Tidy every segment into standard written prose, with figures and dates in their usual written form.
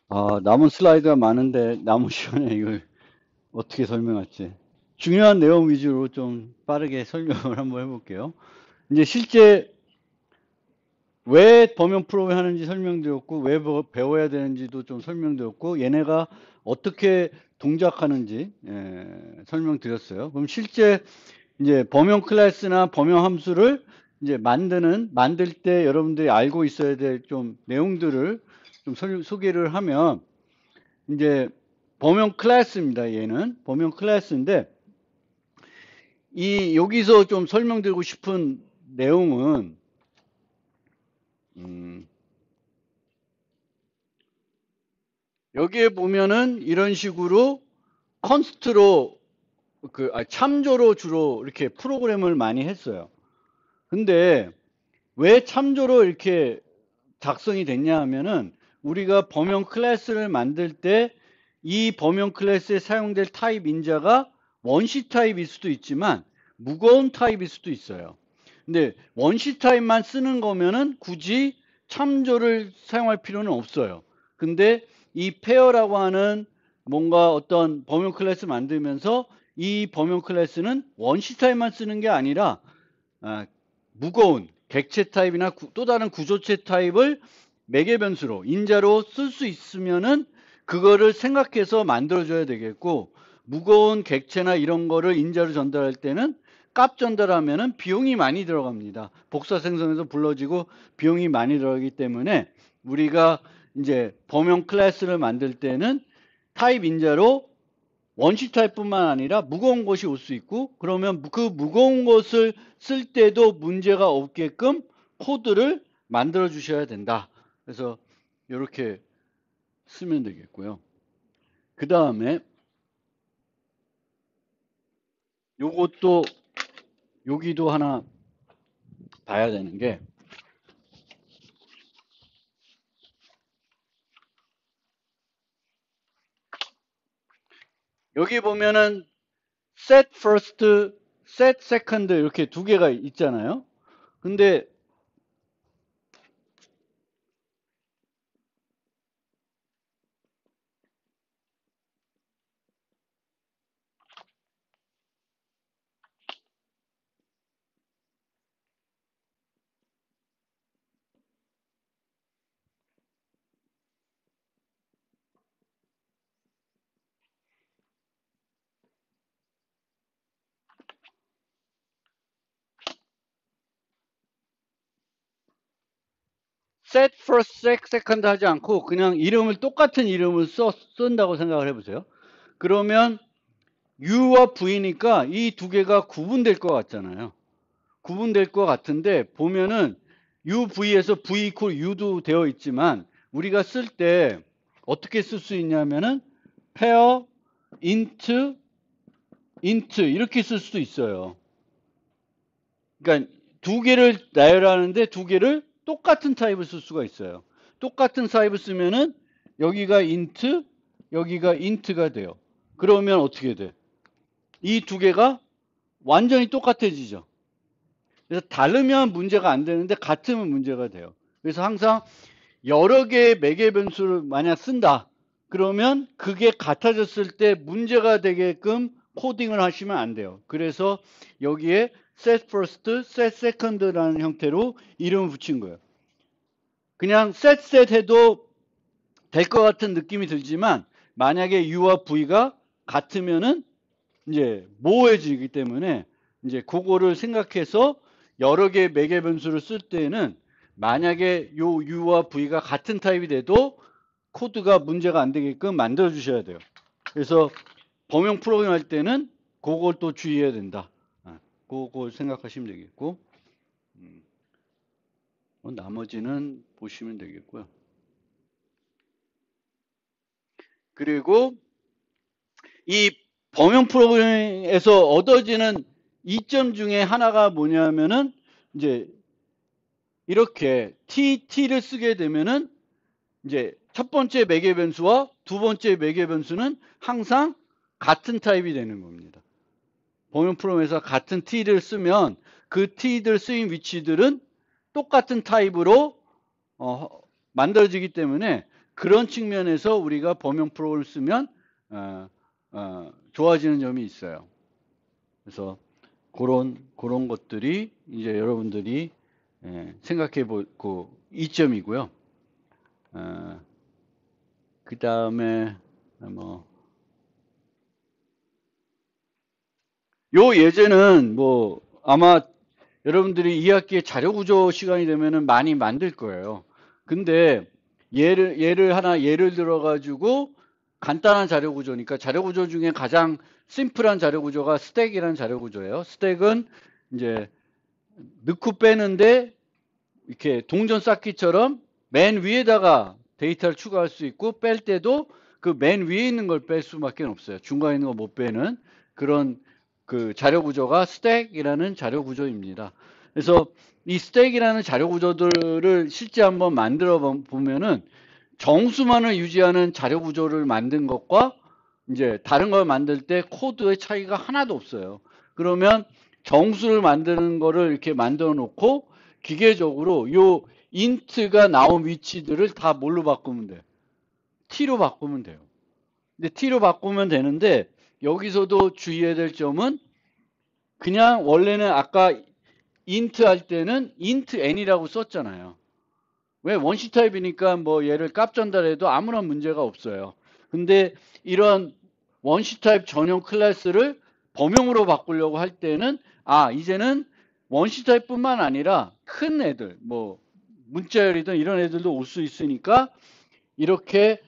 남은 슬라이드가 많은데 남은 시간에 이걸 어떻게 설명할지. 중요한 내용 위주로 좀 빠르게 설명을 한번 해볼게요. 이제 실제 왜 범용 프로그램 하는지 설명드렸고, 왜 배워야 되는지도 좀 설명드렸고, 얘네가 어떻게 동작하는지 설명드렸어요. 그럼 실제 이제 범용 클래스나 범용 함수를 이제 만들 때 여러분들이 알고 있어야 될 좀 내용들을 좀 소개를 하면, 이제 범용 클래스입니다. 얘는 범용 클래스인데, 여기서 좀 설명드리고 싶은 내용은 여기에 보면은 이런 식으로 컨스트로 참조로 주로 이렇게 프로그램을 많이 했어요. 근데 왜 참조로 이렇게 작성이 됐냐 하면은, 우리가 범용 클래스를 만들 때 이 범용 클래스에 사용될 타입 인자가 원시 타입일 수도 있지만 무거운 타입일 수도 있어요. 근데 원시 타입만 쓰는 거면은 굳이 참조를 사용할 필요는 없어요. 근데 이 페어라고 하는 뭔가 어떤 범용 클래스 만들면서 이 범용 클래스는 원시 타입만 쓰는 게 아니라 무거운 객체 타입이나 또 다른 구조체 타입을 매개 변수로 인자로 쓸 수 있으면은 그거를 생각해서 만들어줘야 되겠고, 무거운 객체나 이런 거를 인자로 전달할 때는 값 전달하면은 비용이 많이 들어갑니다. 복사 생성해서 불러지고 비용이 많이 들어가기 때문에 우리가 이제 범용 클래스를 만들 때는 타입 인자로 원시 타입뿐만 아니라 무거운 것이 올 수 있고, 그러면 그 무거운 것을 쓸 때도 문제가 없게끔 코드를 만들어 주셔야 된다. 그래서 이렇게 쓰면 되겠고요. 그 다음에 요것도 여기도 하나 봐야 되는 게, 여기 보면은 set first, set second 이렇게 두 개가 있잖아요. 근데 set first, set second 하지 않고 그냥 똑같은 이름을 쓴다고 생각을 해보세요. 그러면 U와 V니까 이 두 개가 구분될 것 같잖아요. 구분될 것 같은데, 보면은 UV에서 V 이퀄 U도 되어 있지만 우리가 쓸 때 어떻게 쓸 수 있냐면은 pair, int, int 이렇게 쓸 수도 있어요. 그러니까 두 개를 나열하는데 두 개를 똑같은 타입을 쓸 수가 있어요. 똑같은 타입을 쓰면은 여기가 int, 여기가 int가 돼요. 그러면 어떻게 돼? 이 두 개가 완전히 똑같아지죠. 그래서 다르면 문제가 안 되는데 같으면 문제가 돼요. 그래서 항상 여러 개의 매개 변수를 만약 쓴다. 그러면 그게 같아졌을 때 문제가 되게끔 코딩을 하시면 안 돼요. 그래서 여기에 set first, set second라는 형태로 이름을 붙인 거예요. 그냥 set 해도 될 것 같은 느낌이 들지만, 만약에 U와 V가 같으면은 이제 모호해지기 때문에 이제 그거를 생각해서 여러 개의 매개 변수를 쓸 때에는 만약에 요 U와 V가 같은 타입이 돼도 코드가 문제가 안 되게끔 만들어 주셔야 돼요. 그래서 범용 프로그램 할 때는 그걸 또 주의해야 된다. 그걸 생각하시면 되겠고, 나머지는 보시면 되겠고요. 그리고 이 범용 프로그램에서 얻어지는 이점 중에 하나가 뭐냐면은, 이제 이렇게 t를 쓰게 되면은 이제 첫 번째 매개 변수와 두 번째 매개 변수는 항상 같은 타입이 되는 겁니다. 범용 프로그램에서 같은 t를 쓰면 그 t들 쓰인 위치들은 똑같은 타입으로 만들어지기 때문에 그런 측면에서 우리가 범용 프로그램을 쓰면 좋아지는 점이 있어요. 그래서 그런 것들이 이제 여러분들이 생각해 보고 이점이고요. 그 다음에 요 예제는 뭐 아마 여러분들이 2학기에 자료구조 시간이 되면은 많이 만들 거예요. 근데 예를 들어 가지고 간단한 자료구조니까 자료구조 중에 가장 심플한 자료구조가 스택이라는 자료구조예요. 스택은 이제 넣고 빼는데 이렇게 동전 쌓기처럼 맨 위에다가 데이터를 추가할 수 있고 뺄 때도 그 맨 위에 있는 걸 뺄 수밖에 없어요. 중간에 있는 거 못 빼는 그런 그 자료 구조가 스택이라는 자료 구조입니다. 그래서 이 스택이라는 자료 구조들을 실제 한번 만들어 보면은 정수만을 유지하는 자료 구조를 만든 것과 이제 다른 걸 만들 때 코드의 차이가 하나도 없어요. 그러면 정수를 만드는 거를 이렇게 만들어 놓고 기계적으로 요 인트가 나온 위치들을 다 뭘로 바꾸면 돼요? t로 바꾸면 돼요. 근데 t로 바꾸면 되는데 여기서도 주의해야 될 점은 그냥 원래는 아까 int 할 때는 int n이라고 썼잖아요. 왜? 원시 타입이니까 뭐 얘를 값 전달해도 아무런 문제가 없어요. 근데 이런 원시 타입 전용 클래스를 범용으로 바꾸려고 할 때는 이제는 원시 타입뿐만 아니라 큰 애들 뭐 문자열이든 이런 애들도 올 수 있으니까 이렇게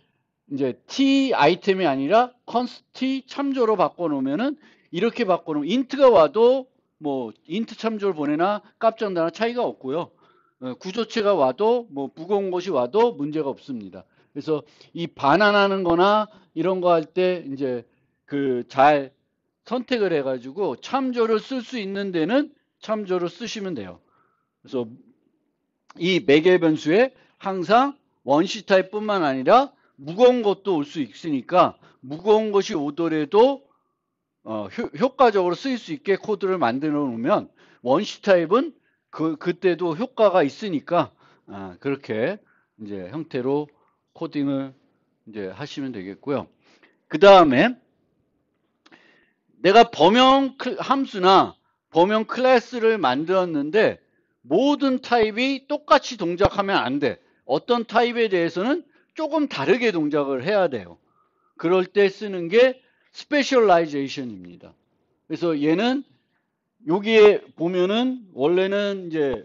이제 t 아이템이 아니라 const 참조로 바꿔놓으면은 이렇게 바꿔놓으면 int가 와도 뭐 int 참조를 보내나 값 전달하나 차이가 없고요. 구조체가 와도 뭐 무거운 것이 와도 문제가 없습니다. 그래서 이 반환하는 거나 이런 거 할 때 이제 그 잘 선택을 해가지고 참조를 쓸 수 있는 데는 참조를 쓰시면 돼요. 그래서 이 매개 변수에 항상 원시 타입뿐만 아니라 무거운 것도 올 수 있으니까 무거운 것이 오더라도 효과적으로 쓰일 수 있게 코드를 만들어 놓으면 원시 타입은 그때도 효과가 있으니까 그렇게 이제 형태로 코딩을 이제 하시면 되겠고요. 그 다음에 내가 범용 함수나 범용 클래스를 만들었는데 모든 타입이 똑같이 동작하면 안 돼. 어떤 타입에 대해서는 조금 다르게 동작을 해야 돼요. 그럴 때 쓰는 게 스페셜라이제이션입니다. 그래서 얘는 여기에 보면은 원래는 이제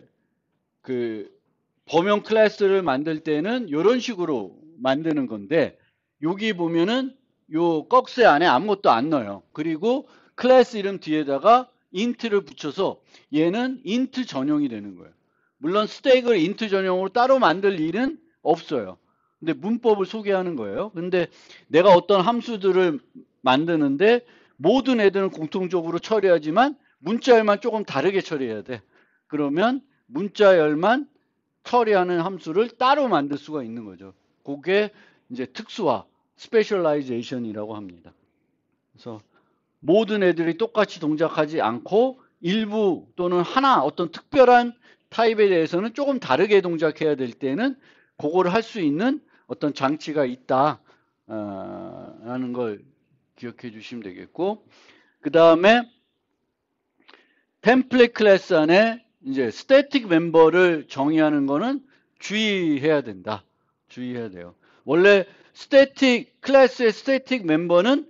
그 범용 클래스를 만들 때는 이런 식으로 만드는 건데 여기 보면은 요 꺽쇠 안에 아무것도 안 넣어요. 그리고 클래스 이름 뒤에다가 int를 붙여서 얘는 int 전용이 되는 거예요. 물론 스택을 int 전용으로 따로 만들 일은 없어요. 근데 문법을 소개하는 거예요. 근데 내가 어떤 함수들을 만드는데 모든 애들은 공통적으로 처리하지만 문자열만 조금 다르게 처리해야 돼. 그러면 문자열만 처리하는 함수를 따로 만들 수가 있는 거죠. 그게 이제 특수화, 스페셜라이제이션이라고 합니다. 그래서 모든 애들이 똑같이 동작하지 않고 일부 또는 하나 어떤 특별한 타입에 대해서는 조금 다르게 동작해야 될 때는 그거를 할 수 있는 어떤 장치가 있다 라는 걸 기억해 주시면 되겠고 그 다음에 템플릿 클래스 안에 이제 스태틱 멤버를 정의하는 거는 주의해야 된다. 주의해야 돼요. 원래 스태틱 클래스의 스태틱 멤버는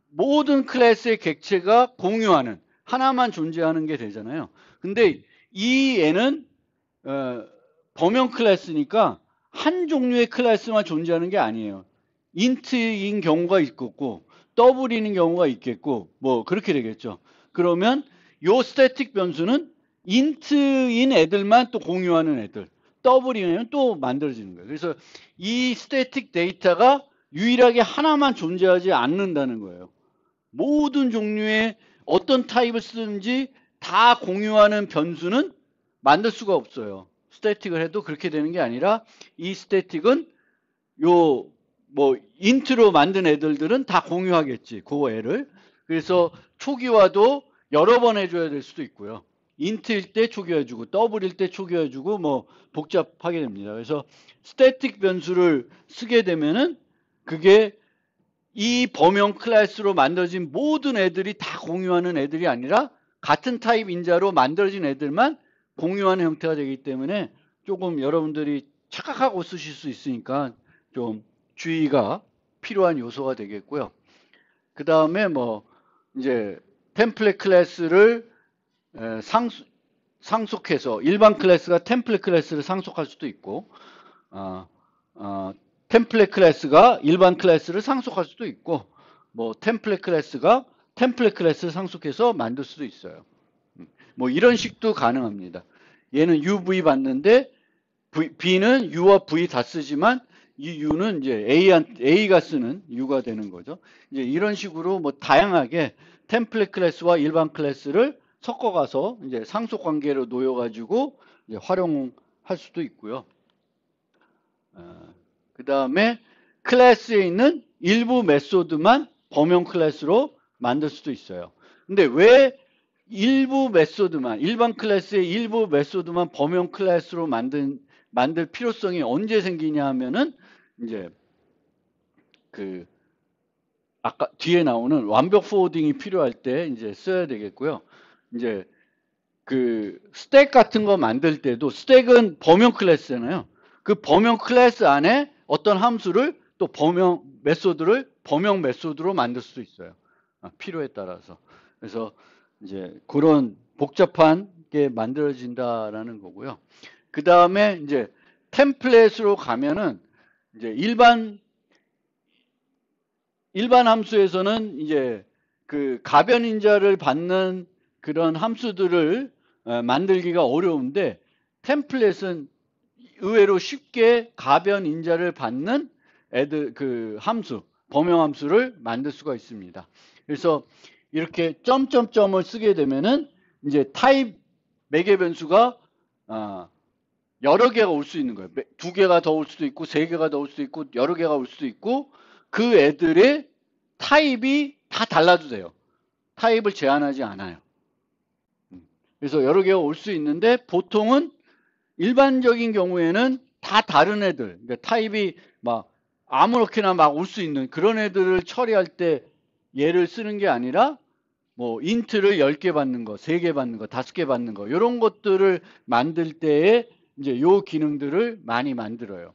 모든 클래스의 객체가 공유하는 하나만 존재하는 게 되잖아요. 근데 이 애는 범용 클래스니까 한 종류의 클래스만 존재하는 게 아니에요. int인 경우가 있겠고 더블인 경우가 있겠고 뭐 그렇게 되겠죠. 그러면 요 스태틱 변수는 int인 애들만 또 공유하는 애들 더블이면 또 만들어지는 거예요. 그래서 이 스태틱 데이터가 유일하게 하나만 존재하지 않는다는 거예요. 모든 종류의 어떤 타입을 쓰든지 다 공유하는 변수는 만들 수가 없어요. 스태틱을 해도 그렇게 되는 게 아니라 이 스태틱은 요 뭐 인트로 만든 애들은 다 공유하겠지. 그 애를. 그래서 초기화도 여러 번 해줘야 될 수도 있고요. 인트일 때 초기화해주고 더블일 때 초기화해주고 뭐 복잡하게 됩니다. 그래서 스태틱 변수를 쓰게 되면은 그게 이 범용 클래스로 만들어진 모든 애들이 다 공유하는 애들이 아니라 같은 타입 인자로 만들어진 애들만 공유하는 형태가 되기 때문에 조금 여러분들이 착각하고 쓰실 수 있으니까 좀 주의가 필요한 요소가 되겠고요. 그 다음에 뭐 이제 템플릿 클래스를 상속해서 일반 클래스가 템플릿 클래스를 상속할 수도 있고 어, 템플릿 클래스가 일반 클래스를 상속할 수도 있고 뭐 템플릿 클래스가 템플릿 클래스를 상속해서 만들 수도 있어요. 뭐 이런 식도 가능합니다. 얘는 UV 받는데 B는 U와 V 다 쓰지만 이 U는 이제 A가 쓰는 U가 되는 거죠. 이제 이런 식으로 뭐 다양하게 템플릿 클래스와 일반 클래스를 섞어가서 이제 상속 관계로 놓여가지고 이제 활용할 수도 있고요. 그 다음에 클래스에 있는 일부 메소드만 범용 클래스로 만들 수도 있어요. 근데 왜 일부 메소드만, 일반 클래스의 일부 메소드만 범용 클래스로 만들 필요성이 언제 생기냐 하면은 이제 그 아까 뒤에 나오는 완벽 포워딩이 필요할 때 이제 써야 되겠고요. 이제 그 스택 같은 거 만들 때도 스택은 범용 클래스잖아요. 그 범용 클래스 안에 어떤 함수를 또 범용 메소드를 범용 메소드로 만들 수도 있어요. 필요에 따라서. 그래서 이제 그런 복잡한 게 만들어진다라는 거고요. 그 다음에 이제 템플릿으로 가면은 이제 일반 함수에서는 이제 그 가변 인자를 받는 그런 함수들을 만들기가 어려운데 템플릿은 의외로 쉽게 가변 인자를 받는 그 함수, 범용 함수를 만들 수가 있습니다. 그래서 이렇게 점점점을 쓰게 되면은 이제 타입 매개 변수가 여러 개가 올 수 있는 거예요. 두 개가 더 올 수도 있고, 세 개가 더 올 수도 있고, 여러 개가 올 수도 있고, 그 애들의 타입이 다 달라도 돼요. 타입을 제한하지 않아요. 그래서 여러 개가 올 수 있는데, 보통은 일반적인 경우에는 다 다른 애들, 그러니까 타입이 막 아무렇게나 막 올 수 있는 그런 애들을 처리할 때 얘를 쓰는 게 아니라, 뭐 인트를 10개 받는 거, 3개 받는 거, 5개 받는 거 이런 것들을 만들 때에 이제 요 기능들을 많이 만들어요.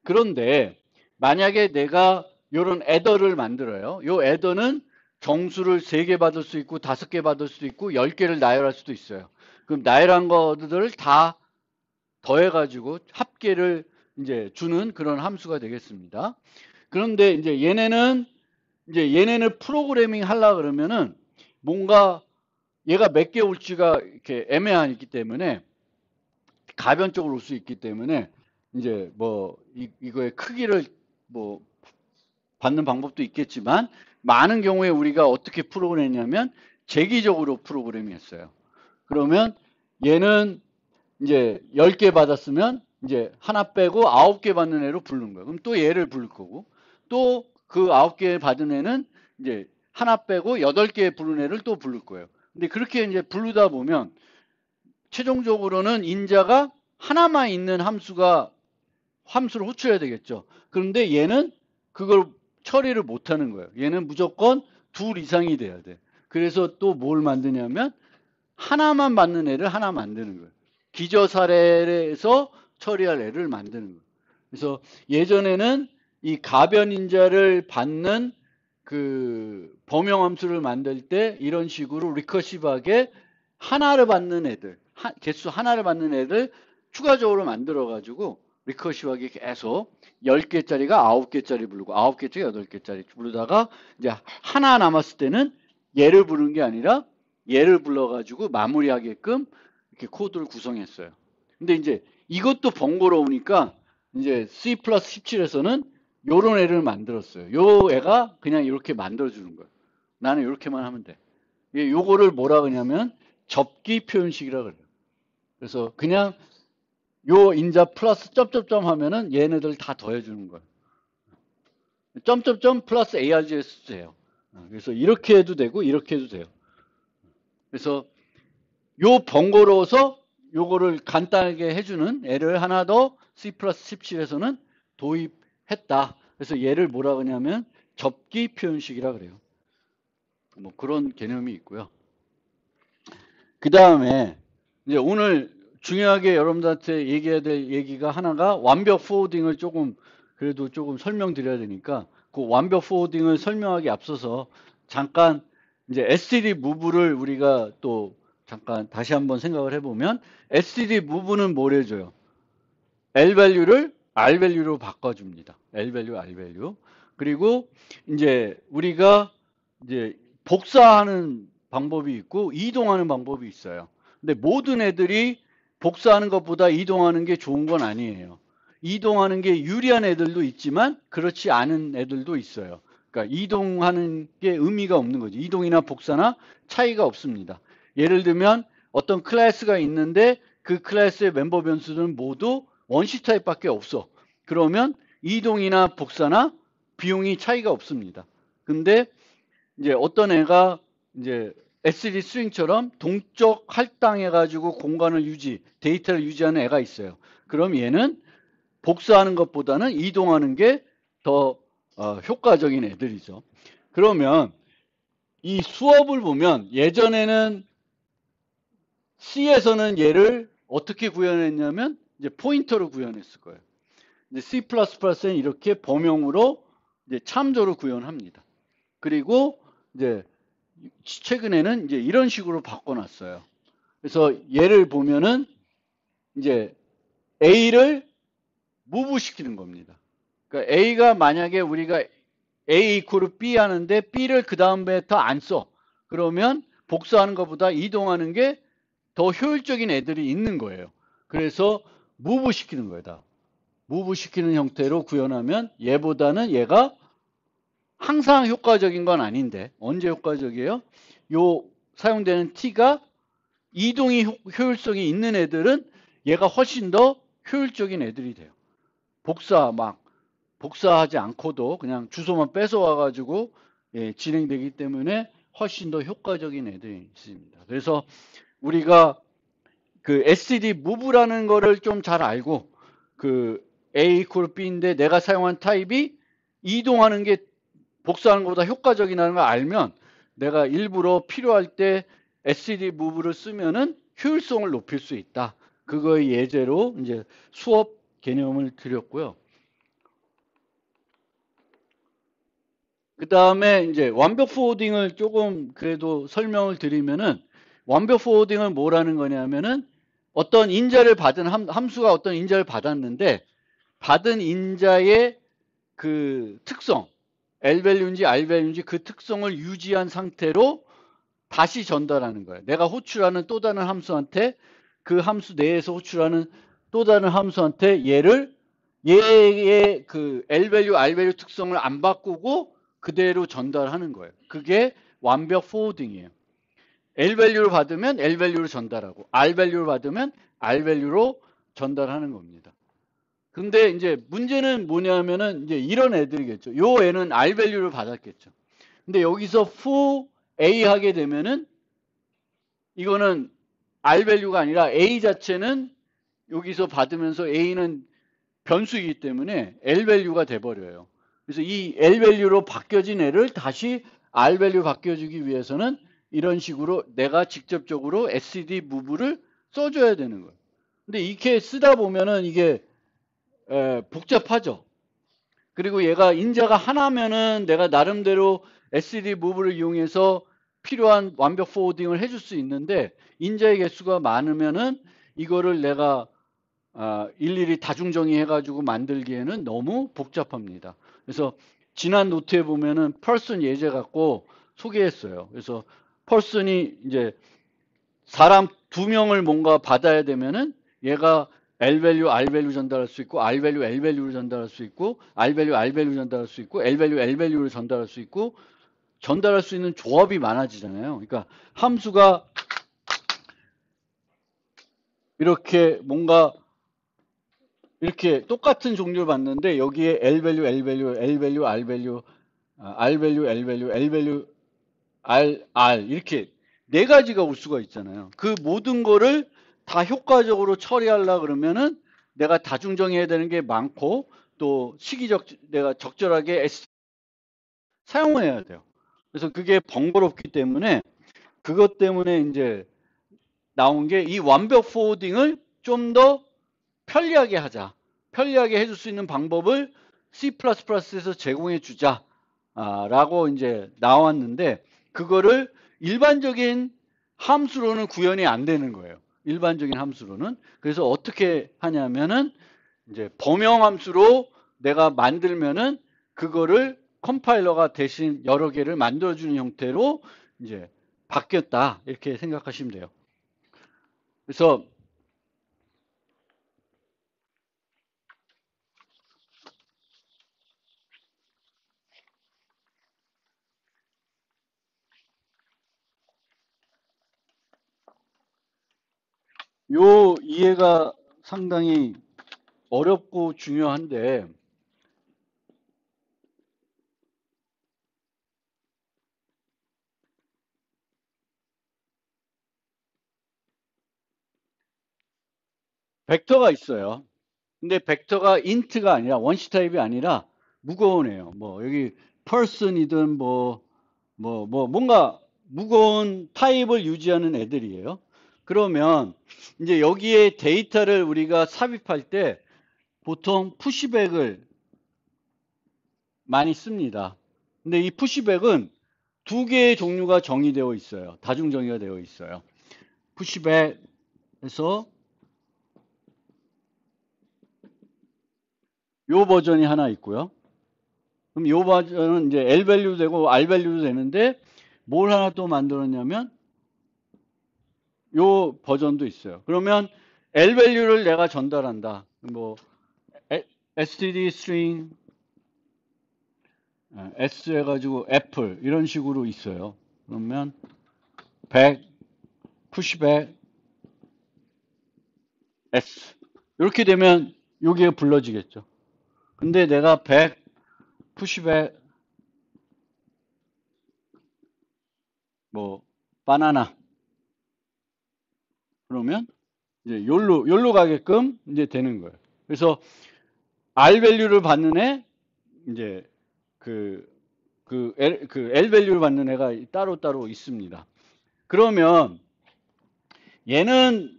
그런데 만약에 내가 요런 애더를 만들어요. 요 애더는 정수를 3개 받을 수 있고 5개 받을 수도 있고 10개를 나열할 수도 있어요. 그럼 나열한 것들을 다 더해가지고 합계를 이제 주는 그런 함수가 되겠습니다. 그런데 이제 얘네는 프로그래밍 하려 그러면은 뭔가 얘가 몇 개 올지가 이렇게 애매하기 때문에 가변적으로 올 수 있기 때문에 이제 뭐 이거의 크기를 뭐 받는 방법도 있겠지만 많은 경우에 우리가 어떻게 프로그램했냐면 재기적으로 프로그램했어요. 그러면 얘는 이제 10개 받았으면 이제 하나 빼고 9개 받는 애로 부르는 거예요. 그럼 또 얘를 부를 거고 또 그 9개 받은 애는 이제 하나 빼고 8개 부른 애를 또 부를 거예요. 근데 그렇게 이제 부르다 보면 최종적으로는 인자가 하나만 있는 함수를 호출해야 되겠죠. 그런데 얘는 그걸 처리를 못 하는 거예요. 얘는 무조건 둘 이상이 돼야 돼. 그래서 또 뭘 만드냐면 하나만 받는 애를 하나 만드는 거예요. 기저사례에서 처리할 애를 만드는 거예요. 그래서 예전에는 이 가변인자를 받는 그 범용함수를 만들 때 이런 식으로 리커시브하게 하나를 받는 애들, 개수 하나를 받는 애를 추가적으로 만들어 가지고 리커시브하게 계속 10개짜리가 9개짜리 부르고 9개짜리 8개짜리 부르다가 이제 하나 남았을 때는 얘를 부르는 게 아니라 얘를 불러가지고 마무리하게끔 이렇게 코드를 구성했어요. 근데 이제 이것도 번거로우니까 이제 C 플러스 17에서는 요런 애를 만들었어요. 요 애가 그냥 이렇게 만들어주는 거예요. 나는 이렇게만 하면 돼. 요거를 뭐라 그러냐면 접기 표현식이라 그래요. 그래서 그냥 요 인자 플러스 점점점 하면은 얘네들 다 더해주는 거예요. 점점점 플러스 ARGS 해요. 그래서 이렇게 해도 되고 이렇게 해도 돼요. 그래서 요 번거로워서 요거를 간단하게 해주는 애를 하나 더 C+17에서는 도입했다. 그래서 얘를 뭐라 그러냐면 접기 표현식이라 그래요. 뭐 그런 개념이 있고요. 그 다음에 이제 오늘 중요하게 여러분들한테 얘기해야 될 얘기가 하나가 완벽 포워딩을 조금 그래도 조금 설명드려야 되니까 그 완벽 포워딩을 설명하기 앞서서 잠깐 이제 std 무브를 우리가 또 잠깐 다시 한번 생각을 해보면 std 무브는 뭘 해줘요? L 밸류를 R 밸류로 바꿔줍니다. L 밸류, R 밸류. 그리고 이제 우리가 이제 복사하는 방법이 있고 이동하는 방법이 있어요. 근데 모든 애들이 복사하는 것보다 이동하는 게 좋은 건 아니에요. 이동하는 게 유리한 애들도 있지만 그렇지 않은 애들도 있어요. 그러니까 이동하는 게 의미가 없는 거죠. 이동이나 복사나 차이가 없습니다. 예를 들면 어떤 클래스가 있는데 그 클래스의 멤버 변수들은 모두 원시 타입밖에 없어. 그러면 이동이나 복사나 비용이 차이가 없습니다. 근데 이제 어떤 애가 이제 SD 스윙처럼 동적 할당해가지고 공간을 데이터를 유지하는 애가 있어요. 그럼 얘는 복사하는 것보다는 이동하는 게 더 효과적인 애들이죠. 그러면 이 수업을 보면 예전에는 C에서는 얘를 어떻게 구현했냐면 이제 포인터로 구현했을 거예요. 이제 C++는 이렇게 범용으로 이제 참조로 구현합니다. 그리고 이제 최근에는 이제 이런 식으로 바꿔놨어요. 그래서 얘를 보면은 이제 A를 무브시키는 겁니다. 그러니까 A가 만약에 우리가 A 이퀄 B 하는데 B를 그 다음에 더 안 써. 그러면 복사하는 것보다 이동하는 게 더 효율적인 애들이 있는 거예요. 그래서 무브시키는 거다. 무브시키는 형태로 구현하면 얘보다는 얘가 항상 효과적인 건 아닌데 언제 효과적이에요? 요 사용되는 T가 이동이 효율성이 있는 애들은 얘가 훨씬 더 효율적인 애들이 돼요. 복사하지 않고도 그냥 주소만 뺏어와 가지고 진행되기 때문에 훨씬 더 효과적인 애들이 있습니다. 그래서 우리가 그 std move라는 거를 좀 잘 알고 그 A 이퀄 B인데 내가 사용한 타입이 이동하는 게 복사하는 것보다 효과적이라는 걸 알면 내가 일부러 필요할 때 std move를 쓰면은 효율성을 높일 수 있다. 그거의 예제로 이제 수업 개념을 드렸고요. 그 다음에 이제 완벽 포워딩을 조금 그래도 설명을 드리면은 완벽 포워딩은 뭐라는 거냐면은 어떤 인자를 받은 함수가 어떤 인자를 받았는데 받은 인자의 그 특성 L 밸류인지 R 밸류인지 그 특성을 유지한 상태로 다시 전달하는 거예요. 내가 호출하는 또 다른 함수한테 그 함수 내에서 호출하는 또 다른 함수한테 얘의 그 L 밸류, R 밸류 특성을 안 바꾸고 그대로 전달하는 거예요. 그게 완벽 포워딩이에요. L 밸류를 받으면 L 밸류를 전달하고 R 밸류를 받으면 R 밸류로 전달하는 겁니다. 근데 이제 문제는 뭐냐면은 이제 이런 애들이겠죠. 요 애는 R 밸류를 받았겠죠. 근데 여기서 foo A 하게 되면은 이거는 R 밸류가 아니라 A 자체는 여기서 받으면서 A는 변수이기 때문에 L 밸류가 돼버려요. 그래서 이 L 밸류로 바뀌어진 애를 다시 R 밸류 바뀌어주기 위해서는 이런 식으로 내가 직접적으로 std move를 써줘야 되는 거예요. 근데 이렇게 쓰다 보면은 이게 복잡하죠. 그리고 얘가 인자가 하나면은 내가 나름대로 std move를 이용해서 필요한 완벽 포워딩을 해줄 수 있는데 인자의 개수가 많으면은 이거를 내가 일일이 다중정의 해가지고 만들기에는 너무 복잡합니다. 그래서 지난 노트에 보면은 person 예제 갖고 소개했어요. 그래서 person이 이제 사람 2명을 뭔가 받아야 되면은 얘가 L 밸류, R 밸류 전달할 수 있고, R 밸류, L 밸류를 전달할 수 있고, R 밸류, R 밸류 전달할 수 있고, L 밸류, L 밸류를 전달할 수 있고, 전달할 수 있는 조합이 많아지잖아요. 그러니까 함수가 이렇게 뭔가 이렇게 똑같은 종류를 봤는데 여기에 L 밸류, L 밸류, L 밸류, R 밸류, R 밸류, L 밸류, L 밸류, R 이렇게 네 가지가 올 수가 있잖아요. 그 모든 거를 다 효과적으로 처리하려고 그러면은 내가 다중정의해야 되는 게 많고 또 시기적 내가 적절하게 사용해야 돼요. 그래서 그게 번거롭기 때문에 그것 때문에 이제 나온 게 이 완벽 포워딩을 좀 더 편리하게 하자. 편리하게 해줄 수 있는 방법을 C++에서 제공해 주자. 라고 이제 나왔는데 그거를 일반적인 함수로는 구현이 안 되는 거예요. 일반적인 함수로는. 그래서 어떻게 하냐면은 이제 범용 함수로 내가 만들면은 그거를 컴파일러가 대신 여러 개를 만들어주는 형태로 이제 바뀌었다. 이렇게 생각하시면 돼요. 그래서 요 이해가 상당히 어렵고 중요한데 벡터가 있어요. 근데 벡터가 인트가 아니라 원시 타입이 아니라 무거운 애요. 뭐 여기 person이든 뭔가 무거운 타입을 유지하는 애들이에요. 그러면 이제 여기에 데이터를 우리가 삽입할 때 보통 푸시백을 많이 씁니다. 근데 이 푸시백은 두 개의 종류가 정의되어 있어요. 다중 정의가 되어 있어요. 푸시백에서 요 버전이 하나 있고요. 그럼 요 버전은 이제 L 밸류도 되고 R 밸류도 되는데 뭘 하나 또 만들었냐면 요 버전도 있어요. 그러면 L 밸류를 내가 전달한다. 뭐 std string s 해가지고 애플 이런 식으로 있어요. 그러면 100 푸시백 s 이렇게 되면 여기에 불러지겠죠. 근데 내가 100 푸시백 뭐 바나나 그러면 이제 요로 가게끔 이제 되는 거예요. 그래서 R 밸류를 받는 애 이제 그 L 밸류를 받는 애가 따로 있습니다. 그러면 얘는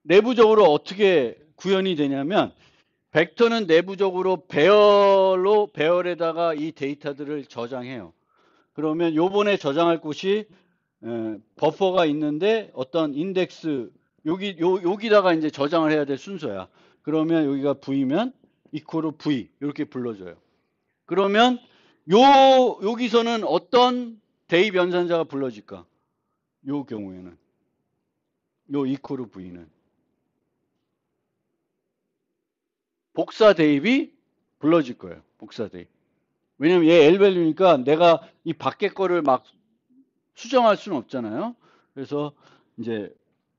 내부적으로 어떻게 구현이 되냐면 벡터는 내부적으로 배열에다가 이 데이터들을 저장해요. 그러면 요번에 저장할 곳이 버퍼가 있는데 어떤 인덱스 여기다가 이제 저장을 해야 될 순서야. 그러면 여기가 V면 이코로 V 이렇게 불러줘요. 그러면 여기서는 어떤 대입 연산자가 불러질까? 요 경우에는 요 이코르 V는 복사 대입이 불러질 거예요. 복사 대입. 왜냐면 얘 L 밸류니까 내가 이 밖에 거를 막 수정할 수는 없잖아요. 그래서 이제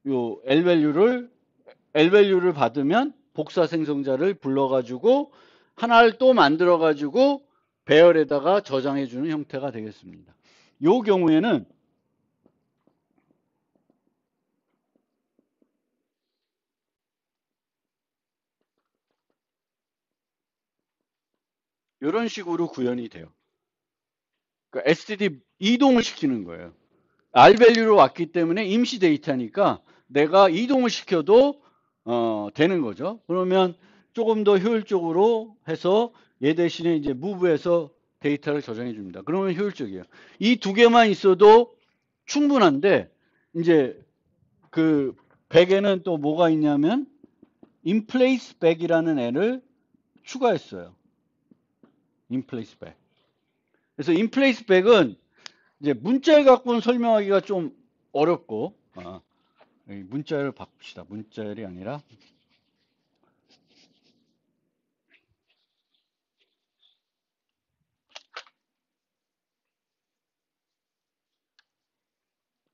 요 L 밸류를 받으면 복사 생성자를 불러가지고 하나를 또 만들어가지고 배열에다가 저장해주는 형태가 되겠습니다. 요 경우에는 이런 식으로 구현이 돼요. 그러니까 std 이동을 시키는 거예요. R 밸류로 왔기 때문에 임시 데이터니까 내가 이동을 시켜도 되는 거죠. 그러면 조금 더 효율적으로 해서 얘 대신에 이제 muve해서 데이터를 저장해 줍니다. 그러면 효율적이에요. 이 두 개만 있어도 충분한데 이제 그 100에는 또 뭐가 있냐면 inplace back이라는 애를 추가했어요. inplace back. 그래서 inplace back은 이제 문자를 갖고는 설명하기가 좀 어렵고 문자열을 바꿉시다. 문자열이 아니라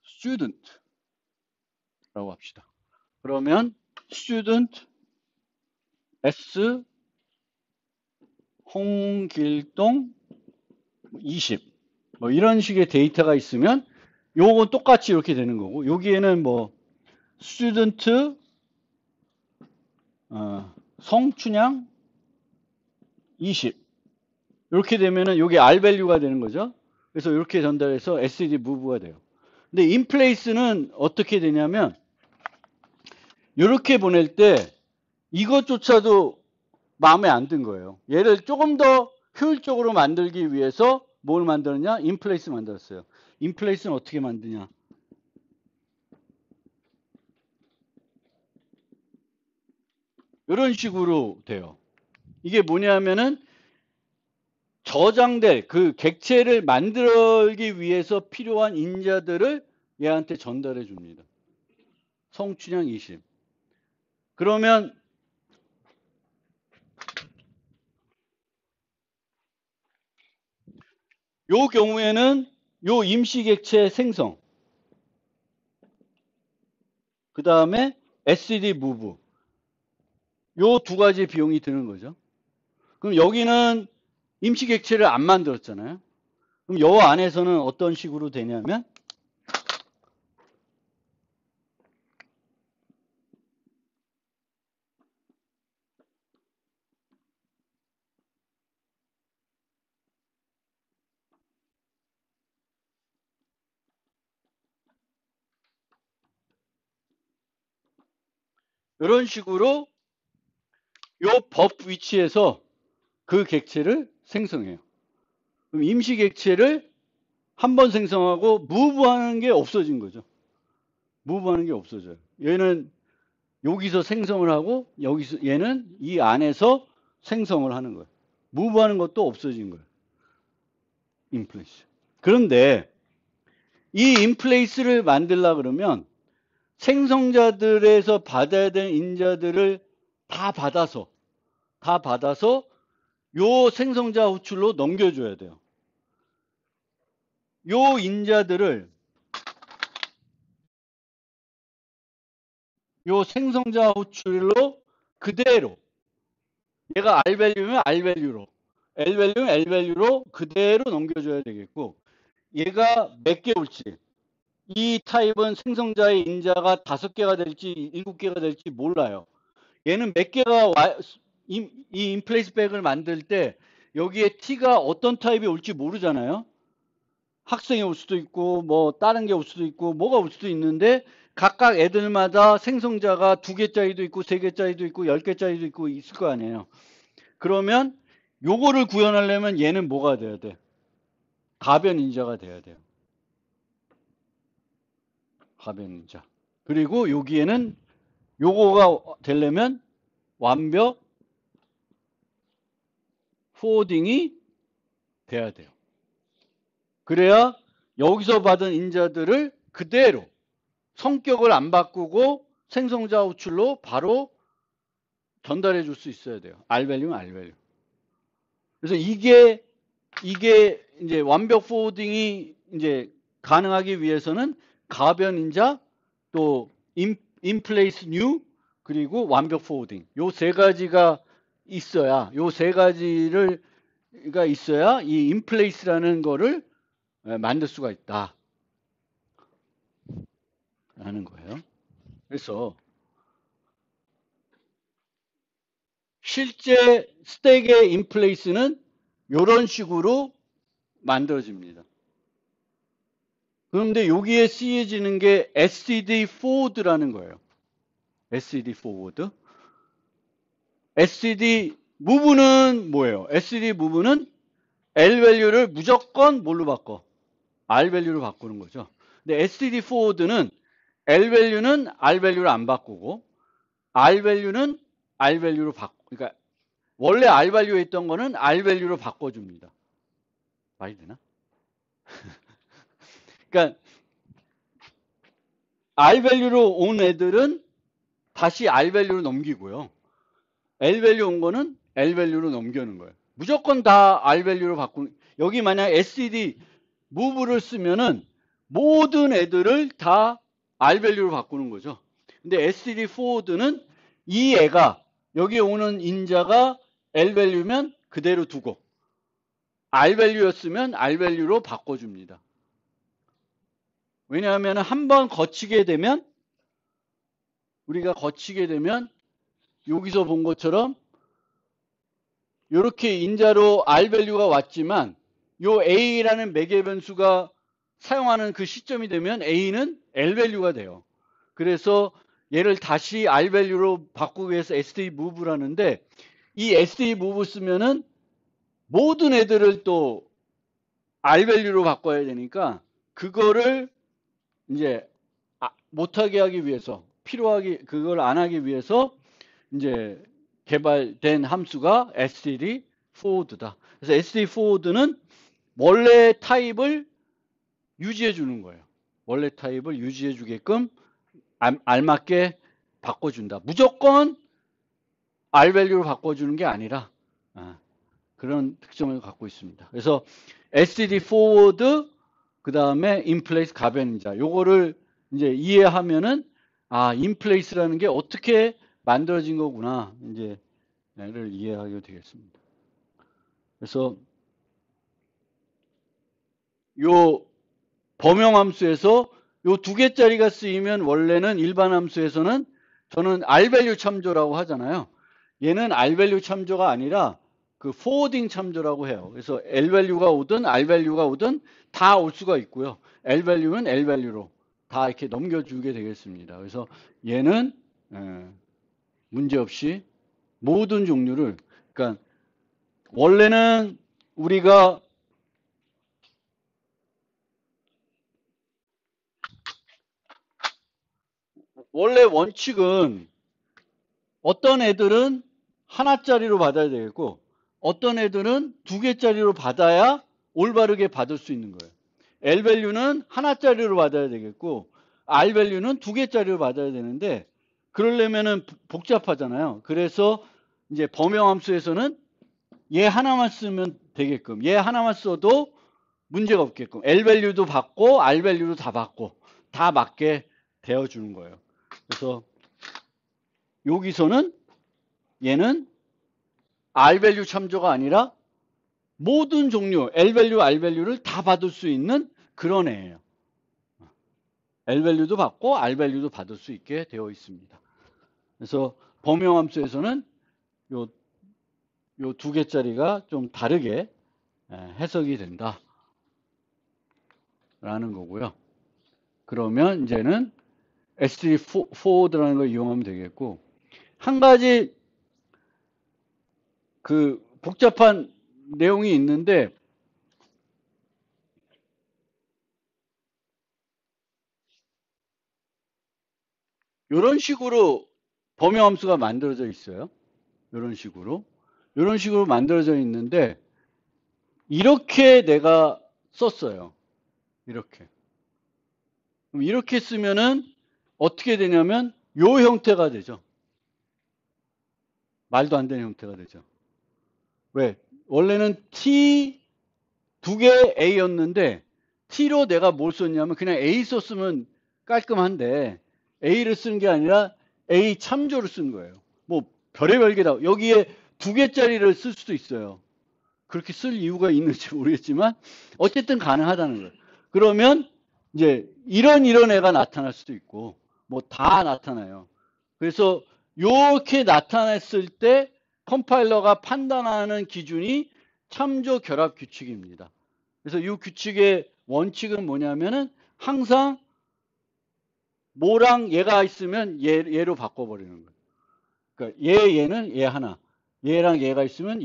student라고 합시다. 그러면 student S 홍길동 20 뭐 이런 식의 데이터가 있으면 요건 똑같이 이렇게 되는 거고, 여기에는 뭐 student 성춘향 20 이렇게 되면은 요게 R 밸류가 되는 거죠. 그래서 이렇게 전달해서 SED move가 돼요. 근데 in place는 어떻게 되냐면 이렇게 보낼 때 이것조차도 마음에 안 든 거예요. 얘를 조금 더 효율적으로 만들기 위해서 뭘 만들었냐? in place 만들었어요. in place는 어떻게 만드냐? 이런 식으로 돼요. 이게 뭐냐면은 저장될 그 객체를 만들기 위해서 필요한 인자들을 얘한테 전달해 줍니다. 성춘향 20. 그러면 요 경우에는 요 임시 객체 생성, 그 다음에 SED move 요 두 가지 비용이 드는 거죠. 그럼 여기는 임시 객체를 안 만들었잖아요. 그럼 요 안에서는 어떤 식으로 되냐면 이런 식으로 요 법 위치에서 그 객체를 생성해요. 그럼 임시 객체를 한 번 생성하고 무브하는 게 없어진 거죠. 무브하는 게 없어져요. 얘는 여기서 생성을 하고 여기서 얘는 이 안에서 생성을 하는 거예요. 무브하는 것도 없어진 거예요. 인플레이스. 그런데 이 인플레이스를 만들려 그러면 생성자들에서 받아야 되는 인자들을 다 받아서 요 생성자 호출로 넘겨줘야 돼요. 요 인자들을 요 생성자 호출로 그대로 얘가 R 밸류면 R 밸류로 L 밸류면 L 밸류로 그대로 넘겨줘야 되겠고 얘가 몇 개 올지 이 타입은 생성자의 인자가 5개가 될지 7개가 될지 몰라요. 얘는 몇 개가 이 인플레이스 백을 만들 때 여기에 T가 어떤 타입이 올지 모르잖아요. 학생이 올 수도 있고 뭐 다른 게 올 수도 있고 뭐가 올 수도 있는데 각각 애들마다 생성자가 2개짜리도 있고 3개짜리도 있고 10개짜리도 있고 있을 거 아니에요. 그러면 요거를 구현하려면 얘는 뭐가 돼야 돼? 가변인자가 돼야 돼요. 가변인자. 그리고 여기에는 요거가 되려면 완벽 포워딩이 돼야 돼요. 그래야 여기서 받은 인자들을 그대로 성격을 안 바꾸고 생성자 호출로 바로 전달해 줄 수 있어야 돼요. R 밸류면 R 밸류. 그래서 이게 이제 완벽 포워딩이 이제 가능하기 위해서는 가변인자 또 인플레이스 뉴 그리고 완벽 포워딩 요 세 가지가 있어야 요 세 가지가 있어야 이 인플레이스라는 거를 만들 수가 있다 라는 거예요. 그래서 실제 스택의 인플레이스는 이런 식으로 만들어집니다. 그런데 여기에 쓰여지는 게 SED forward라는 거예요. SED forward. SED move는 뭐예요? SED move는 L 밸류를 무조건 뭘로 바꿔? R 밸류로 바꾸는 거죠. 근데 SED forward는 L 밸류는 R 밸류를 안 바꾸고 R 밸류는 R 밸류로 그러니까 원래 R 밸류에 있던 거는 R 밸류로 바꿔줍니다. 말이 되나? 그러니까 R 밸류로 온 애들은 다시 R 밸류로 넘기고요. L 밸류 온 거는 L 밸류로 넘기는 거예요. 무조건 다 R 밸류로 바꾸는. 여기 만약 SED move를 쓰면은 모든 애들을 다 R 밸류로 바꾸는 거죠. 근데 SED forward는 이 애가 여기 오는 인자가 L 밸류면 그대로 두고 R 밸류였으면 R 밸류로 바꿔줍니다. 왜냐하면 한번 거치게 되면, 우리가 거치게 되면 여기서 본 것처럼 이렇게 인자로 R 밸류가 왔지만 요 A라는 매개 변수가 사용하는 그 시점이 되면 A는 L 밸류가 돼요. 그래서 얘를 다시 R 밸류로 바꾸기 위해서 SD 무브를 하는데, 이 SD 무브 쓰면은 모든 애들을 또 R 밸류로 바꿔야 되니까 그거를 이제 못하게 하기 위해서, 필요하게 그걸 안 하기 위해서 이제 개발된 함수가 std forward다. 그래서 std forward는 원래 타입을 유지해 주는 거예요. 원래 타입을 유지해 주게끔 알맞게 바꿔준다. 무조건 R 밸류로 바꿔주는 게 아니라 그런 특성을 갖고 있습니다. 그래서 std forward 그 다음에 inplace 가변자 요거를 이제 이해하면은 inplace라는 게 어떻게 만들어진 거구나 이제 를 이해하게 되겠습니다. 그래서 요 범용 함수에서 요 두 개짜리가 쓰이면 원래는 일반 함수에서는 저는 R 밸류 참조라고 하잖아요. 얘는 R 밸류 참조가 아니라 그 포워딩 참조라고 해요. 그래서 L 밸류가 오든 R 밸류가 오든 다 올 수가 있고요. L 밸류는 L 밸류로 다 이렇게 넘겨주게 되겠습니다. 그래서 얘는 문제없이 모든 종류를, 그러니까 원래는 우리가 원래 원칙은 어떤 애들은 하나짜리로 받아야 되겠고 어떤 애들은 두 개짜리로 받아야 올바르게 받을 수 있는 거예요. L 밸류는 하나짜리로 받아야 되겠고 R 밸류는 두 개짜리로 받아야 되는데 그러려면은 복잡하잖아요. 그래서 이제 범용 함수에서는 얘 하나만 쓰면 되게끔, 얘 하나만 써도 문제가 없게끔 L 밸류도 받고 R 밸류도 다 받고 다 맞게 되어 주는 거예요. 그래서 여기서는 얘는 R 밸류 참조가 아니라 모든 종류 L 밸류, R 밸류를 다 받을 수 있는 그런 애예요. L 밸류도 받고 R 밸류도 받을 수 있게 되어 있습니다. 그래서 범용 함수에서는 요 두 개짜리가 좀 다르게 해석이 된다 라는 거고요. 그러면 이제는 SD forward라는 걸 이용하면 되겠고, 한 가지 그 복잡한 내용이 있는데 이런 식으로 범용 함수가 만들어져 있어요. 이런 식으로 만들어져 있는데 이렇게 내가 썼어요. 이렇게. 그럼 이렇게 쓰면은 어떻게 되냐면 요 형태가 되죠. 말도 안 되는 형태가 되죠. 왜? 원래는 T 두 개 A였는데 T로 내가 뭘 썼냐면 그냥 A 썼으면 깔끔한데 A를 쓴 게 아니라 A 참조를 쓴 거예요. 뭐 별의별 게 다 여기에 두 개짜리를 쓸 수도 있어요. 그렇게 쓸 이유가 있는지 모르겠지만 어쨌든 가능하다는 거예요. 그러면 이제 이런 애가 나타날 수도 있고 뭐 다 나타나요. 그래서 이렇게 나타났을 때 컴파일러가 판단하는 기준이 참조 결합 규칙입니다. 그래서 이 규칙의 원칙은 뭐냐면은 항상 뭐랑 얘가 있으면 얘로 바꿔버리는 거예요. 그러니까 얘는 얘 하나, 얘랑 얘가 있으면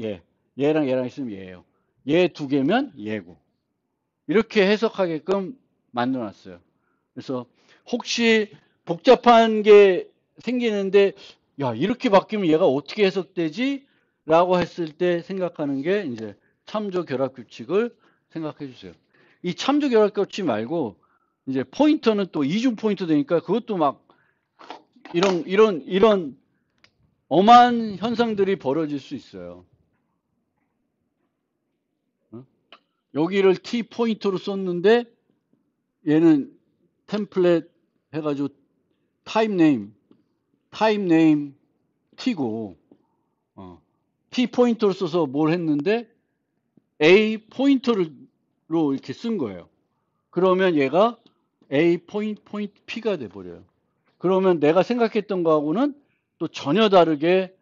얘랑 얘랑 있으면 얘예요. 얘 두 개면 얘고. 이렇게 해석하게끔 만들어놨어요. 그래서 혹시 복잡한 게 생기는데 야 이렇게 바뀌면 얘가 어떻게 해석되지? 라고 했을 때 생각하는 게 이제 참조 결합 규칙을 생각해 주세요. 이 참조 결합 규칙 말고 이제 포인터는 또 이중 포인터 되니까 그것도 막 이런 엄한 현상들이 벌어질 수 있어요. 여기를 T 포인터로 썼는데 얘는 템플릿 해가지고 타입 네임 T고 T 포인터를 써서 뭘 했는데 A 포인터로 이렇게 쓴 거예요. 그러면 얘가 A 포인트 P가 돼버려요. 그러면 내가 생각했던 거하고는 또 전혀 다르게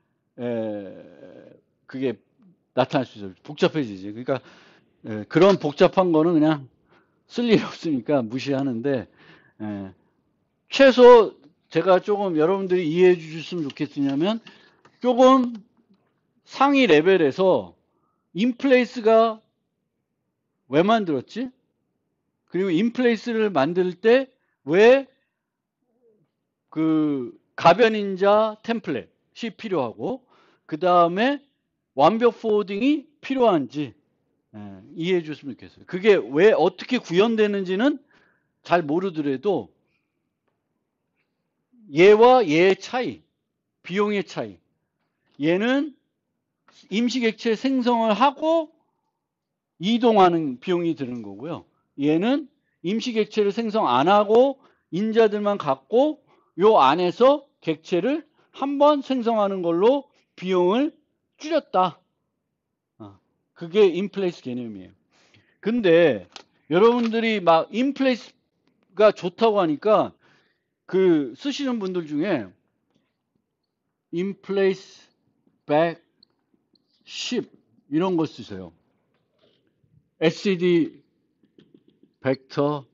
그게 나타날 수 있어요. 복잡해지지. 그러니까 그런 복잡한 거는 그냥 쓸 일 없으니까 무시하는데 최소 제가 조금 여러분들이 이해해 주셨으면 좋겠으냐면 조금 상위 레벨에서 인플레이스가 왜 만들었지? 그리고 인플레이스를 만들 때 왜 그 가변인자 템플릿이 필요하고 그 다음에 완벽 포워딩이 필요한지 이해해 줬으면 좋겠어요. 그게 왜 어떻게 구현되는지는 잘 모르더라도 얘와 얘의 차이, 비용의 차이. 얘는 임시객체 생성을 하고 이동하는 비용이 드는 거고요. 얘는 임시객체를 생성 안 하고 인자들만 갖고 요 안에서 객체를 한번 생성하는 걸로 비용을 줄였다. 그게 인플레이스 개념이에요. 근데 여러분들이 막 인플레이스가 좋다고 하니까 그 쓰시는 분들 중에 인플레이스 백 10 이런 거 쓰세요. SCD 벡터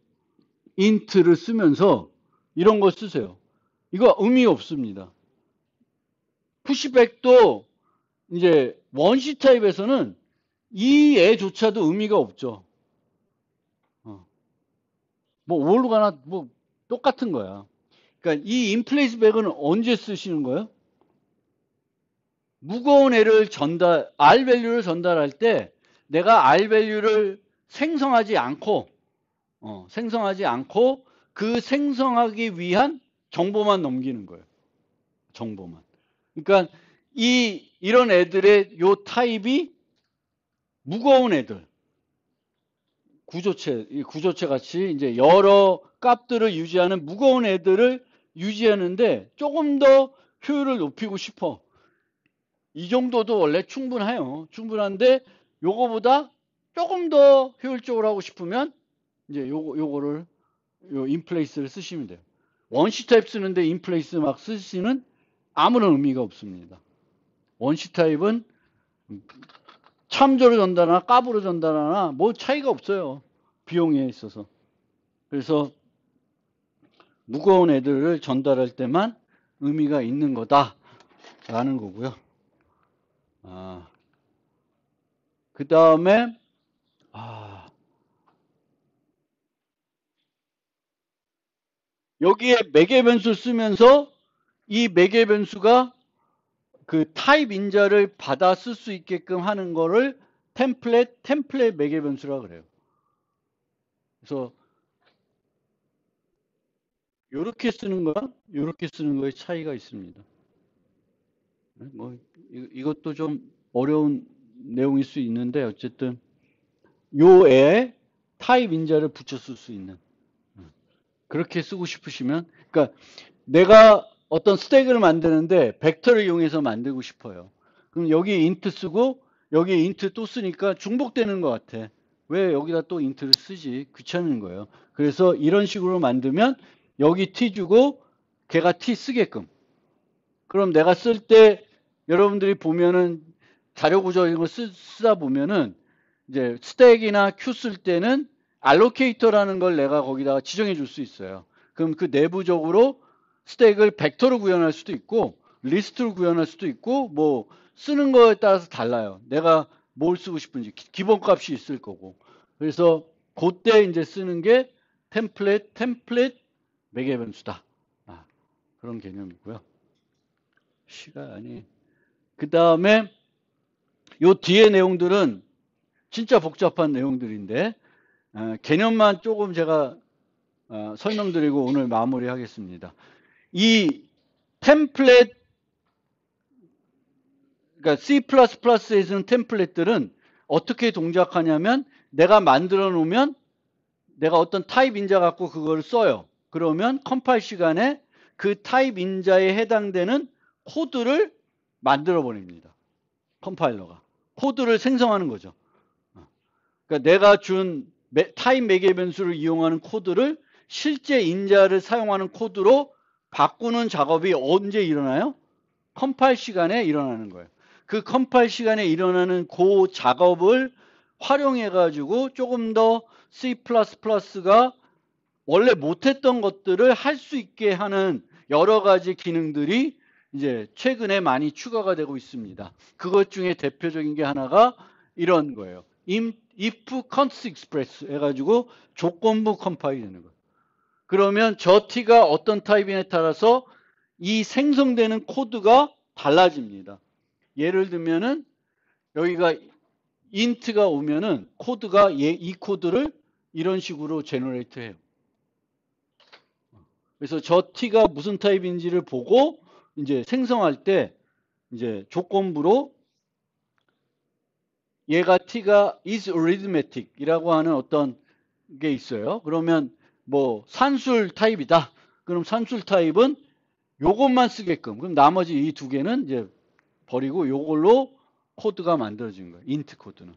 인트를 쓰면서 이런 거 쓰세요. 이거 의미 없습니다. 푸시백도 이제 원시 타입에서는 이 애조차도 의미가 없죠. 뭐 뭘로 가나 뭐 똑같은 거야. 그러니까 이 인플레이스 백은 언제 쓰시는 거예요? 무거운 애를 R 밸류를 전달할 때 내가 R 밸류를 생성하지 않고 그 생성하기 위한 정보만 넘기는 거예요. 정보만. 그러니까 이런 애들의 요 타입이 무거운 애들. 구조체 같이 이제 여러 값들을 유지하는 무거운 애들을 유지하는데 조금 더 효율을 높이고 싶어. 이 정도도 원래 충분해요. 충분한데 요거보다 조금 더 효율적으로 하고 싶으면 이제 요거를 요 인플레이스를 쓰시면 돼요. 원시 타입 쓰는데 인플레이스 막 쓰시는 아무런 의미가 없습니다. 원시 타입은 참조로 전달하나 값으로 전달하나 뭐 차이가 없어요. 비용에 있어서. 그래서 무거운 애들을 전달할 때만 의미가 있는 거다라는 거고요. 그 다음에 여기에 매개 변수를 쓰면서 이 매개 변수가 그 타입 인자를 받아 쓸 수 있게끔 하는 거를 템플릿 매개 변수라고 그래요. 그래서 이렇게 쓰는 거랑 이렇게 쓰는 거에 차이가 있습니다. 뭐 이것도 좀 어려운 내용일 수 있는데 어쨌든 요 애에 타입 인자를 붙여 쓸 수 있는 그렇게 쓰고 싶으시면 그러니까 내가 어떤 스택을 만드는데 벡터를 이용해서 만들고 싶어요. 그럼 여기 인트 쓰고 여기 인트 또 쓰니까 중복되는 것 같아. 왜 여기다 또 인트를 쓰지? 귀찮은 거예요. 그래서 이런 식으로 만들면 여기 t 주고 걔가 t 쓰게끔. 그럼 내가 쓸 때 여러분들이 보면은 자료 구조 이런 거 쓰다 보면은 이제 스택이나 q 쓸 때는 알로케이터라는 걸 내가 거기다가 지정해 줄 수 있어요. 그럼 그 내부적으로 스택을 벡터로 구현할 수도 있고 리스트로 구현할 수도 있고 뭐 쓰는 거에 따라서 달라요. 내가 뭘 쓰고 싶은지 기본 값이 있을 거고. 그래서 그때 이제 쓰는 게 템플릿 매개 변수다. 그런 개념이고요. 시간이 그 다음에 요 뒤에 내용들은 진짜 복잡한 내용들인데 개념만 조금 제가 설명드리고 오늘 마무리하겠습니다. 이 템플릿 그러니까 C++에서는 템플릿들은 어떻게 동작하냐면 내가 만들어 놓으면 내가 어떤 타입 인자 갖고 그걸 써요. 그러면 컴파일 시간에 그 타입 인자에 해당되는 코드를 만들어 버립니다. 컴파일러가. 코드를 생성하는 거죠. 그러니까 내가 준 타입 매개 변수를 이용하는 코드를 실제 인자를 사용하는 코드로 바꾸는 작업이 언제 일어나요? 컴파일 시간에 일어나는 거예요. 그 컴파일 시간에 일어나는 그 작업을 활용해 가지고 조금 더 C++가 원래 못했던 것들을 할 수 있게 하는 여러 가지 기능들이 이제 최근에 많이 추가가 되고 있습니다. 그것 중에 대표적인 게 하나가 이런 거예요. if const express 해가지고 조건부 컴파일이 되는 거예요. 그러면 저 t가 어떤 타입에 따라서 이 생성되는 코드가 달라집니다. 예를 들면은 여기가 int가 오면은 코드가 이 코드를 이런 식으로 제너레이트 해요. 그래서 저 t가 무슨 타입인지를 보고 이제 생성할 때 이제 조건부로 얘가 t가 is arithmetic이라고 하는 어떤 게 있어요. 그러면 뭐 산술 타입이다. 그럼 산술 타입은 요것만 쓰게끔. 그럼 나머지 이 두 개는 이제 버리고 요걸로 코드가 만들어진 거예요. int 코드는.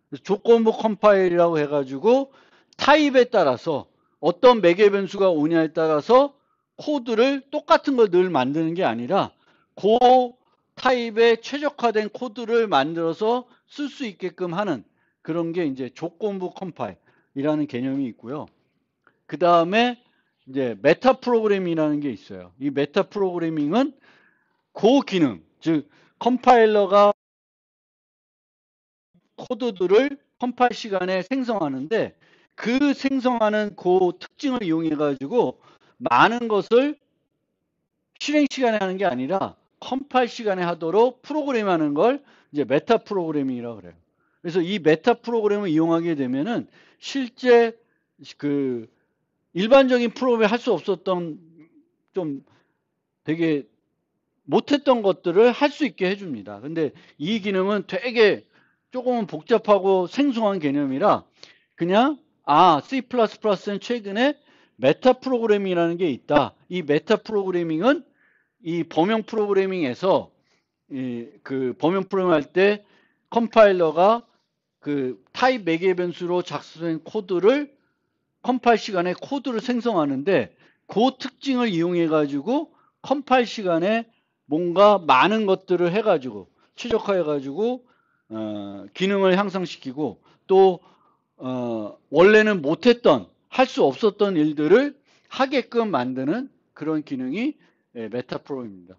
그래서 조건부 컴파일이라고 해가지고 타입에 따라서 어떤 매개 변수가 오냐에 따라서 코드를 똑같은 걸 늘 만드는 게 아니라 그 타입에 최적화된 코드를 만들어서 쓸 수 있게끔 하는 그런 게 이제 조건부 컴파일이라는 개념이 있고요. 그 다음에 이제 메타 프로그래밍이라는 게 있어요. 이 메타 프로그래밍은 그 기능, 즉 컴파일러가 코드들을 컴파일 시간에 생성하는데 그 생성하는 그 특징을 이용해 가지고 많은 것을 실행 시간에 하는 게 아니라 컴파일 시간에 하도록 프로그램하는 걸 이제 메타 프로그래밍이라고 그래요. 그래서 이 메타 프로그램을 이용하게 되면은 실제 그 일반적인 프로그램에 할 수 없었던 좀 되게 못했던 것들을 할 수 있게 해줍니다. 근데 이 기능은 되게 조금은 복잡하고 생소한 개념이라 그냥 C++는 최근에 메타 프로그래밍이라는 게 있다. 이 메타 프로그래밍은 이 범용 프로그래밍에서 그 범용 프로그래밍 할 때 컴파일러가 그 타입 매개 변수로 작성된 코드를 컴파일 시간에 코드를 생성하는데 그 특징을 이용해 가지고 컴파일 시간에 뭔가 많은 것들을 해 가지고 최적화해 가지고 기능을 향상시키고 또 원래는 못했던 할 수 없었던 일들을 하게끔 만드는 그런 기능이 메타 프로그램입니다.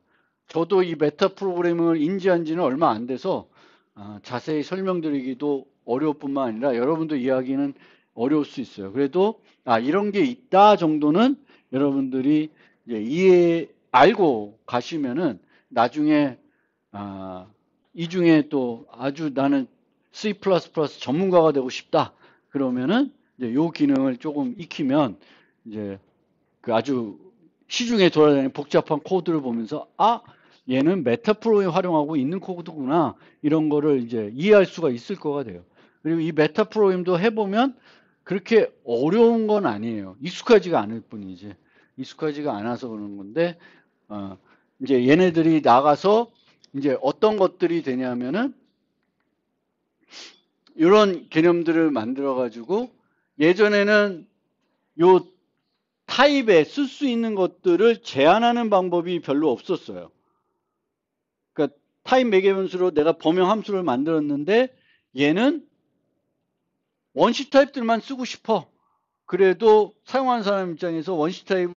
저도 이 메타 프로그램을 인지한 지는 얼마 안 돼서 자세히 설명드리기도 어려울 뿐만 아니라 여러분도 이해하기는 어려울 수 있어요. 그래도 이런 게 있다 정도는 여러분들이 이제 알고 가시면은 나중에 이 중에 또 아주 나는 C++ 전문가가 되고 싶다. 그러면은 이제 요 기능을 조금 익히면 이제 그 아주 시중에 돌아다니는 복잡한 코드를 보면서 얘는 메타 프로그램 활용하고 있는 코드구나. 이런 거를 이제 이해할 수가 있을 거가 돼요. 그리고 이 메타 프로그램도 해보면 그렇게 어려운 건 아니에요. 익숙하지가 않을 뿐이지. 익숙하지가 않아서 그러는 건데, 이제 얘네들이 나가서 이제 어떤 것들이 되냐면은 이런 개념들을 만들어 가지고 예전에는 요 타입에 쓸 수 있는 것들을 제한하는 방법이 별로 없었어요. 그러니까 타입 매개 변수로 내가 범용 함수를 만들었는데 얘는 원시 타입들만 쓰고 싶어. 그래도 사용하는 사람 입장에서 원시 타입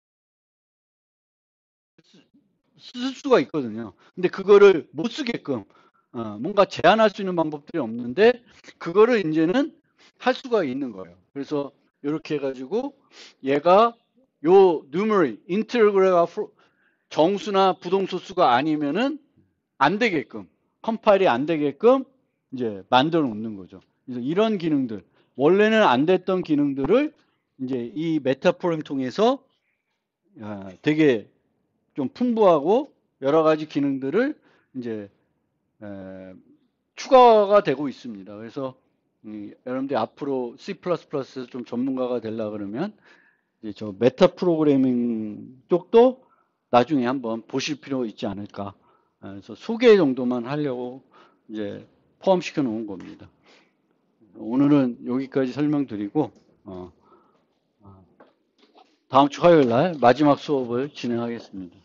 쓸 수가 있거든요. 근데 그거를 못 쓰게끔 뭔가 제한할 수 있는 방법들이 없는데 그거를 이제는 할 수가 있는 거예요. 그래서 이렇게 해가지고 얘가 요 numeral, 인티그레가 정수나 부동소수가 아니면은 안 되게끔 컴파일이 안 되게끔 이제 만들어 놓는 거죠. 그래서 이런 기능들 원래는 안 됐던 기능들을 이제 이 메타 프로그램 통해서 되게 좀 풍부하고 여러 가지 기능들을 이제 추가가 되고 있습니다. 그래서 여러분들이 앞으로 C++에서 좀 전문가가 되려 그러면 이제 저 메타 프로그래밍 쪽도 나중에 한번 보실 필요 있지 않을까. 그래서 소개 정도만 하려고 이제 포함시켜 놓은 겁니다. 오늘은 여기까지 설명드리고 다음 주 화요일 날 마지막 수업을 진행하겠습니다.